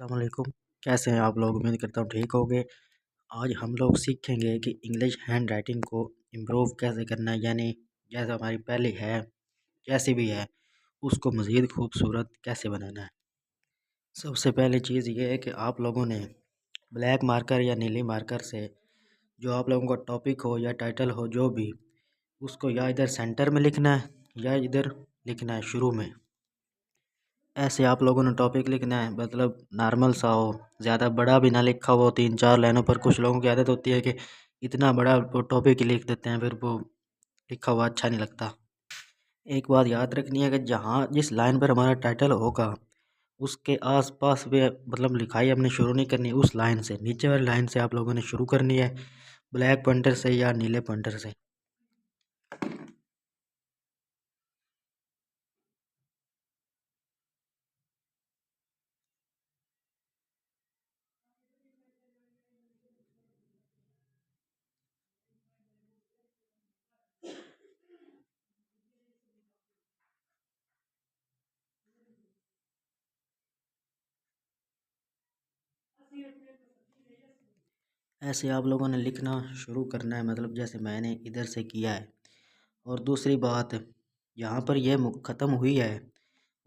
अस्सलाम वालेकुम। कैसे हैं आप लोग? उम्मीद करता हूँ ठीक होंगे। आज हम लोग सीखेंगे कि इंग्लिश हैंड राइटिंग को इम्प्रूव कैसे करना है, यानी जैसे हमारी पहली है, जैसी भी है, उसको मज़ीद खूबसूरत कैसे बनाना है। सबसे पहली चीज़ ये है कि आप लोगों ने ब्लैक मार्कर या नीली मार्कर से जो आप लोगों का टॉपिक हो या टाइटल हो, जो भी, उसको या इधर सेंटर में लिखना है या इधर लिखना है शुरू में। ऐसे आप लोगों ने टॉपिक लिखना है, मतलब नॉर्मल सा हो, ज़्यादा बड़ा भी ना लिखा हो, 3-4 लाइनों पर। कुछ लोगों की आदत होती है कि इतना बड़ा वो टॉपिक ही लिख देते हैं, फिर वो लिखा हुआ अच्छा नहीं लगता। एक बात याद रखनी है कि जहाँ जिस लाइन पर हमारा टाइटल होगा, उसके आसपास भी मतलब लिखाई हमने शुरू नहीं करनी उस लाइन से, नीचे वाली लाइन से आप लोगों ने शुरू करनी है, ब्लैक पॉइंटर से या नीले पॉइंटर से। ऐसे आप लोगों ने लिखना शुरू करना है, मतलब जैसे मैंने इधर से किया है। और दूसरी बात, यहाँ पर यह ख़त्म हुई है,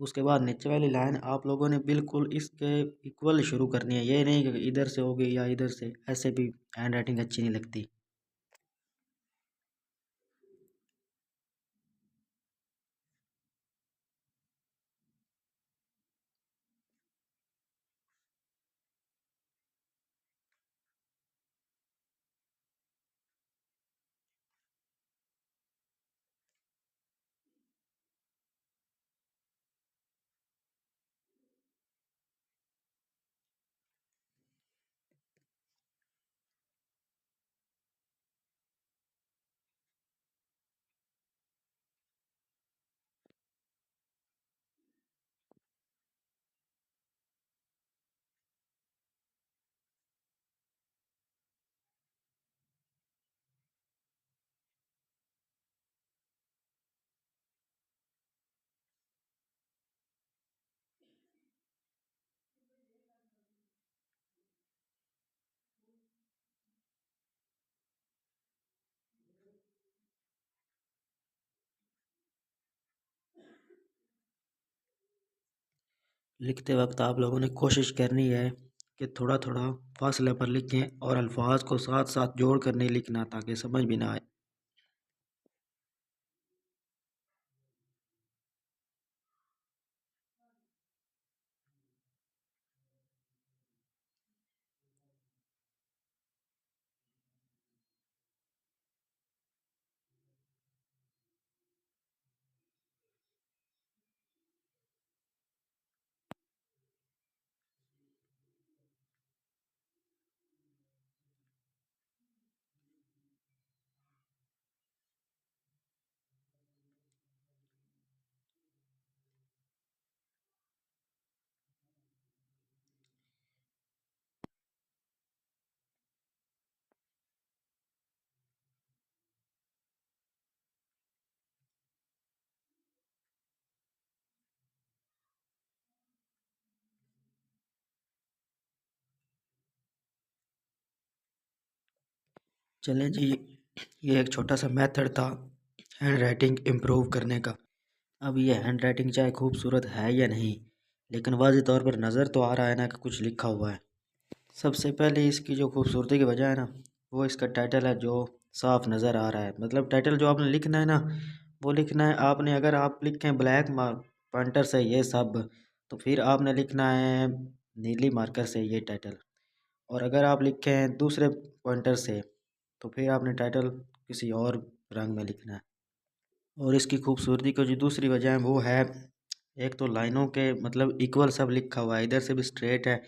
उसके बाद नीचे वाली लाइन आप लोगों ने बिल्कुल इसके इक्वल शुरू करनी है। ये नहीं कि इधर से होगी या इधर से, ऐसे भी हैंड राइटिंग अच्छी नहीं लगती। लिखते वक्त आप लोगों ने कोशिश करनी है कि थोड़ा थोड़ा फासले पर लिखें और अल्फाज को साथ साथ जोड़ कर नहीं लिखना, ताकि समझ भी ना आए। चलें जी, ये एक छोटा सा मेथड था हैंड राइटिंग इम्प्रूव करने का। अब ये हैंड राइटिंग चाहे खूबसूरत है या नहीं, लेकिन वाज़ेह तौर पर नज़र तो आ रहा है ना कि कुछ लिखा हुआ है। सबसे पहले इसकी जो खूबसूरती की वजह है ना, वो इसका टाइटल है, जो साफ नज़र आ रहा है। मतलब टाइटल जो आपने लिखना है ना, वो लिखना है आपने, अगर आप लिखें ब्लैक पॉइंटर से ये सब, तो फिर आपने लिखना है नीली मार्कर से ये टाइटल। और अगर आप लिखें दूसरे पॉइंटर से, तो फिर आपने टाइटल किसी और रंग में लिखना है। और इसकी खूबसूरती की जो दूसरी वजह है वो है, एक तो लाइनों के मतलब इक्वल सब लिखा हुआ है, इधर से भी स्ट्रेट है,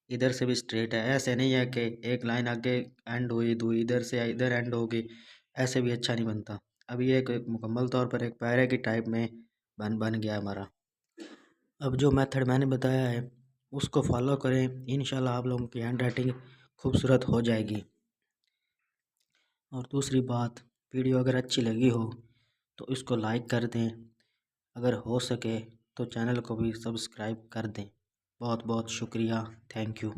इधर से भी स्ट्रेट है। ऐसे नहीं है कि एक लाइन आगे एंड हुई, दो इधर से इधर एंड होगी, ऐसे भी अच्छा नहीं बनता। अब ये एक मुकम्मल तौर पर एक पैरे की टाइप में बन बन गया हमारा। अब जो मेथड मैंने बताया है, उसको फॉलो करें, इंशाल्लाह आप लोगों की हैंड राइटिंग खूबसूरत हो जाएगी। और दूसरी बात, वीडियो अगर अच्छी लगी हो तो इसको लाइक कर दें, अगर हो सके तो चैनल को भी सब्सक्राइब कर दें। बहुत बहुत शुक्रिया। Thank you.